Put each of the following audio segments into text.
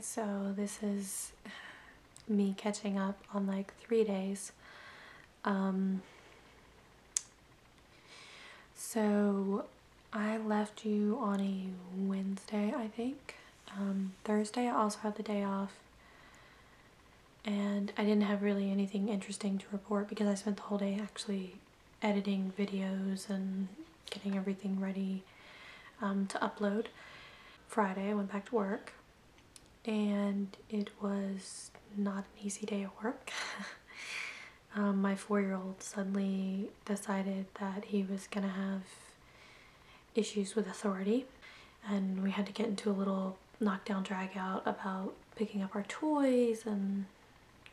So this is me catching up on like 3 days. So I left you on a Wednesday, I think. Thursday I also had the day off, and I didn't have really anything interesting to report because I spent the whole day actually editing videos and getting everything ready to upload. Friday I went back to work, and it was not an easy day at work. My 4-year-old suddenly decided that he was gonna have issues with authority, and we had to get into a little knockdown drag out about picking up our toys and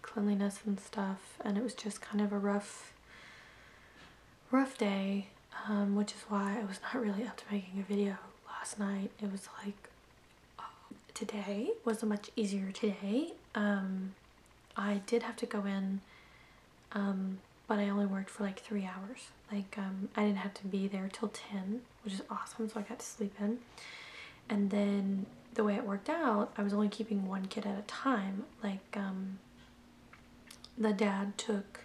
cleanliness and stuff, and it was just kind of a rough day, which is why I was not really up to making a video last night. It was like, today was a much easier day. I did have to go in, but I only worked for like 3 hours. Like, I didn't have to be there till 10, which is awesome, so I got to sleep in. And then the way it worked out, I was only keeping one kid at a time. Like, the dad took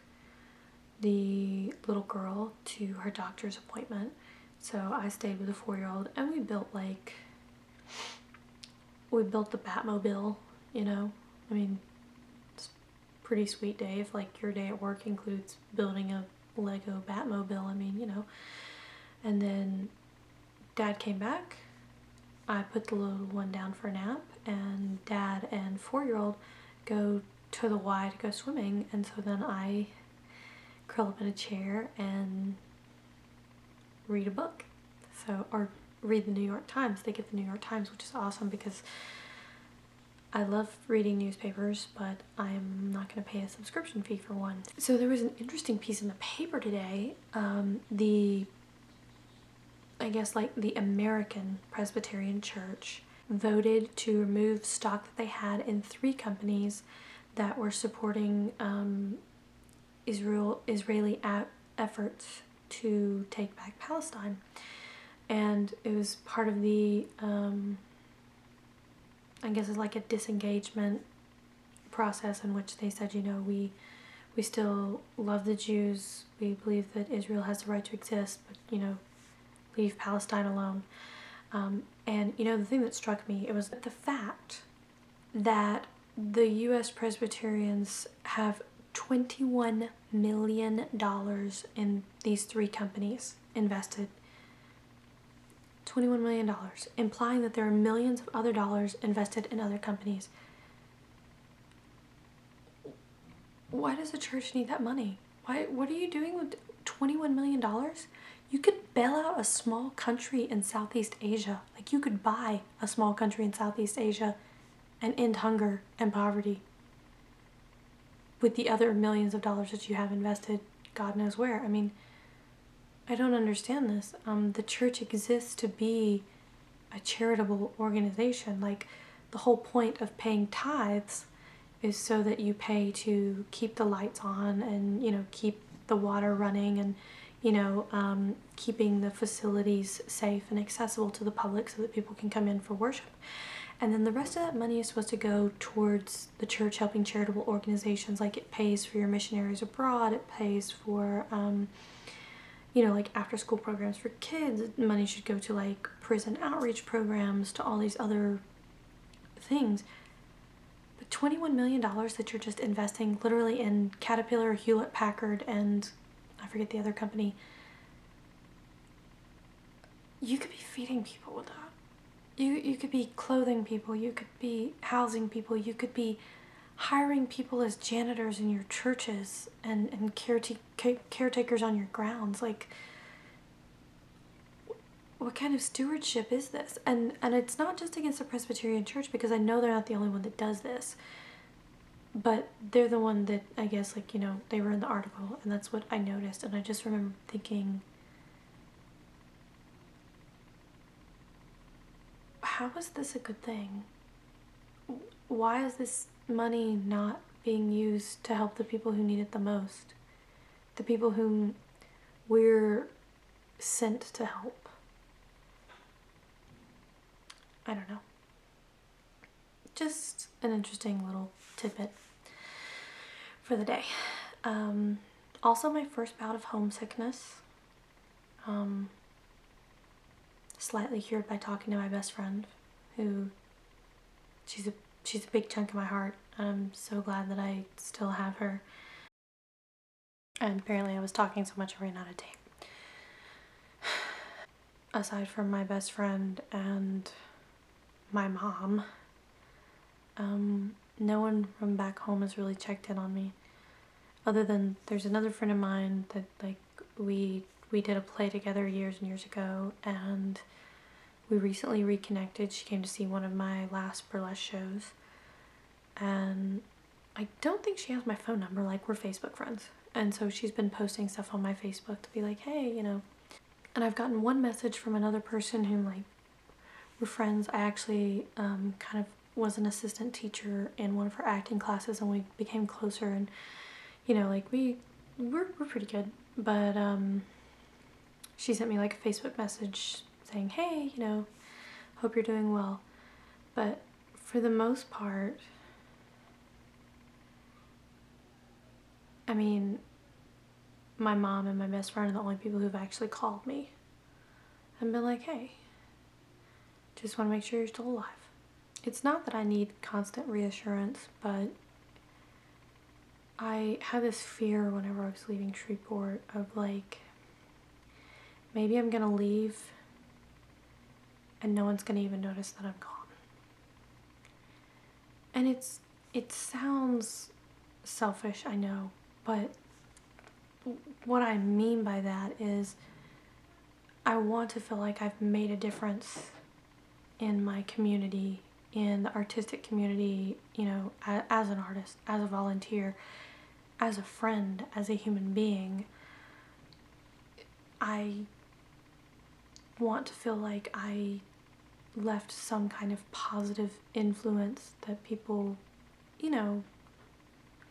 the little girl to her doctor's appointment, so I stayed with the 4-year-old, and we built the Batmobile, you know? I mean, it's a pretty sweet day if like your day at work includes building a Lego Batmobile, I mean, you know. And then Dad came back, I put the little one down for a nap, and Dad and 4-year-old go to the Y to go swimming, and so then I curl up in a chair and read a book. Or read the New York Times. They get the New York Times, which is awesome because I love reading newspapers, but I'm not going to pay a subscription fee for one. So there was an interesting piece in the paper today. I guess like the American Presbyterian Church voted to remove stock that they had in 3 companies that were supporting Israeli efforts to take back Palestine. And it was part of the, I guess it's like a disengagement process in which they said, you know, we still love the Jews, we believe that Israel has the right to exist, but, you know, leave Palestine alone. And, you know, the thing that struck me, it was the fact that the U.S. Presbyterians have $21 million in these 3 companies invested. $21 million, implying that there are millions of other dollars invested in other companies. Why does the church need that money? What are you doing with $21 million? You could bail out a small country in Southeast Asia. Like, you could buy a small country in Southeast Asia and end hunger and poverty with the other millions of dollars that you have invested God knows where. I mean, I don't understand this. The church exists to be a charitable organization. Like, the whole point of paying tithes is so that you pay to keep the lights on and, you know, keep the water running and, you know, keeping the facilities safe and accessible to the public so that people can come in for worship. And then the rest of that money is supposed to go towards the church helping charitable organizations. Like, it pays for your missionaries abroad, it pays for, you know, like after school programs for kids. Money should go to like prison outreach programs, to all these other things. But $21 million that you're just investing literally in Caterpillar, Hewlett Packard, and I forget the other company. You could be feeding people with that. You could be clothing people, you could be housing people, you could be hiring people as janitors in your churches and caretakers on your grounds. Like, what kind of stewardship is this? And it's not just against the Presbyterian Church, because I know they're not the only one that does this, but they're the one that, I guess, like, you know, they were in the article, and that's what I noticed. And I just remember thinking, how is this a good thing? Why is this money not being used to help the people who need it the most? The people whom we're sent to help? I don't know. just an interesting little tidbit for the day. Also, my first bout of homesickness, slightly cured by talking to my best friend, who she's a big chunk of my heart. I'm so glad that I still have her. And apparently I was talking so much I ran out of tape. Aside from my best friend and my mom, no one from back home has really checked in on me. Other than there's another friend of mine that like we did a play together years and years ago, and we recently reconnected. She came to see one of my last burlesque shows, and I don't think she has my phone number. Like, we're Facebook friends, and so she's been posting stuff on my Facebook to be like, hey, you know. And I've gotten one message from another person whom, like, we're friends. I actually kind of was an assistant teacher in one of her acting classes, and we became closer, and you know, like we're pretty good. But she sent me like a Facebook message saying, hey, you know, hope you're doing well. But for the most part, I mean, my mom and my best friend are the only people who've actually called me and been like, hey, just want to make sure you're still alive. It's not that I need constant reassurance, but I had this fear whenever I was leaving Shreveport of like, maybe I'm gonna leave and no one's gonna even notice that I'm gone. And it sounds selfish, I know, but what I mean by that is I want to feel like I've made a difference in my community, in the artistic community, you know, as an artist, as a volunteer, as a friend, as a human being. I want to feel like I left some kind of positive influence that people, you know,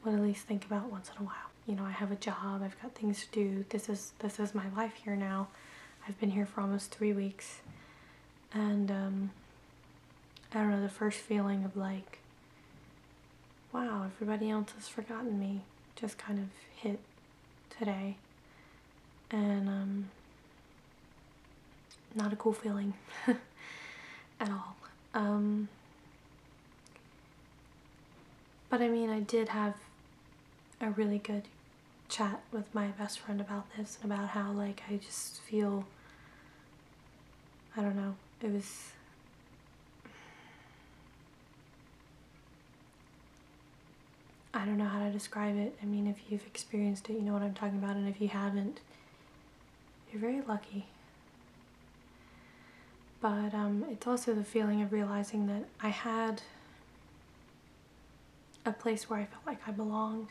would at least think about once in a while. You know, I have a job, I've got things to do. This is my life here now. I've been here for almost 3 weeks, and I don't know, the first feeling of like, wow, everybody else has forgotten me just kind of hit today. And not a cool feeling at all. But I mean, I did have a really good chat with my best friend about this and about how like I just feel, I don't know, it was, I don't know how to describe it. I mean, if you've experienced it, you know what I'm talking about, and if you haven't, you're very lucky. But it's also the feeling of realizing that I had a place where I felt like I belonged,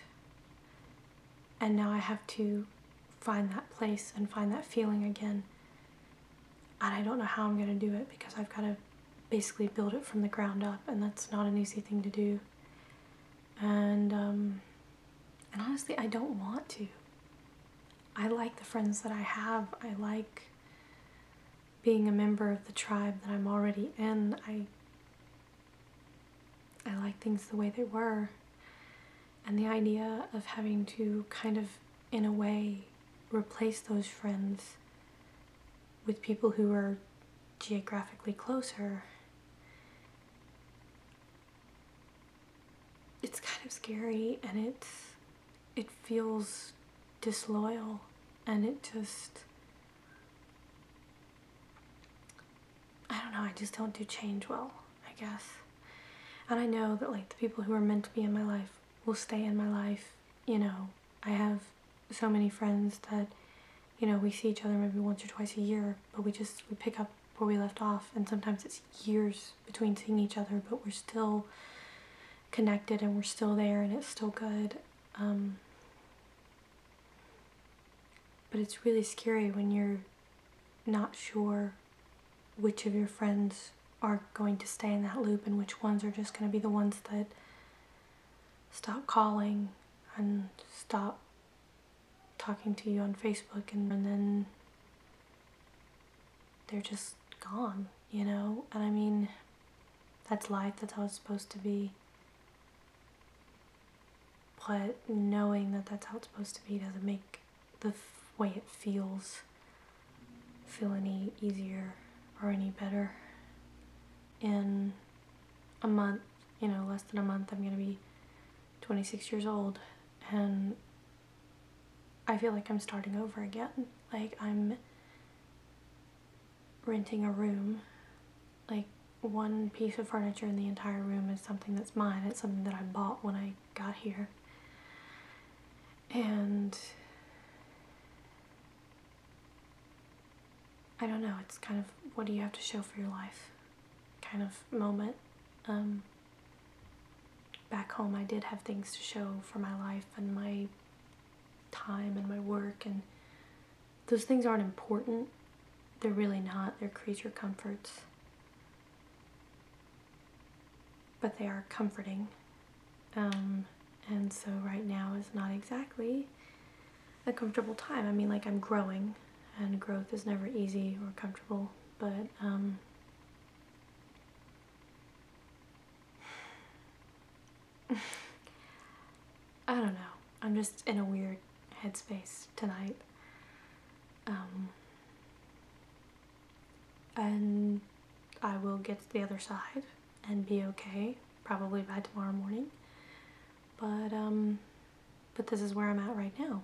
and now I have to find that place and find that feeling again. And I don't know how I'm going to do it because I've got to basically build it from the ground up, and that's not an easy thing to do. And honestly, I don't want to. I like the friends that I have. I like being a member of the tribe that I'm already in. I like things the way they were. And the idea of having to kind of, in a way, replace those friends with people who are geographically closer, it's kind of scary, and it feels disloyal, and it just, I don't know, I just don't do change well, I guess. And I know that like the people who are meant to be in my life will stay in my life. You know, I have so many friends that, you know, we see each other maybe once or twice a year, but we pick up where we left off, and sometimes it's years between seeing each other, but we're still connected and we're still there, and it's still good. But it's really scary when you're not sure which of your friends are going to stay in that loop and which ones are just going to be the ones that stop calling and stop talking to you on Facebook, and then they're just gone, you know? And I mean, That's life, that's how it's supposed to be. But knowing that that's how it's supposed to be doesn't make the way it feels feel any easier or any better. In a month, less than a month, I'm going to be 26 years old, and I feel like I'm starting over again. Like, I'm renting a room. Like, one piece of furniture in the entire room is something that's mine. It's something that I bought when I got here. And I don't know, it's kind of, what do you have to show for your life kind of moment. Back home I did have things to show for my life and my time and my work, and those things aren't important. They're really not. They're creature comforts. But they are comforting. And so right now is not exactly a comfortable time. I mean, like, I'm growing, and growth is never easy or comfortable, but I don't know. I'm just in a weird headspace tonight. And I will get to the other side and be okay, probably by tomorrow morning. But this is where I'm at right now.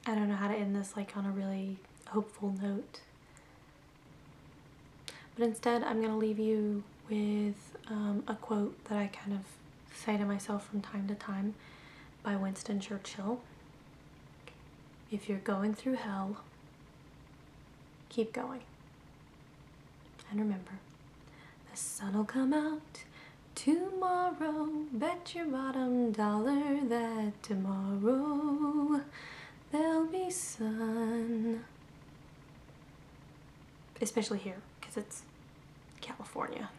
I don't know how to end this like on a really hopeful note. But instead, I'm going to leave you with a quote that I kind of say to myself from time to time by Winston Churchill. If you're going through hell, keep going. And remember, the sun'll come out tomorrow. Bet your bottom dollar that tomorrow there'll be sun. Especially here, because it's California.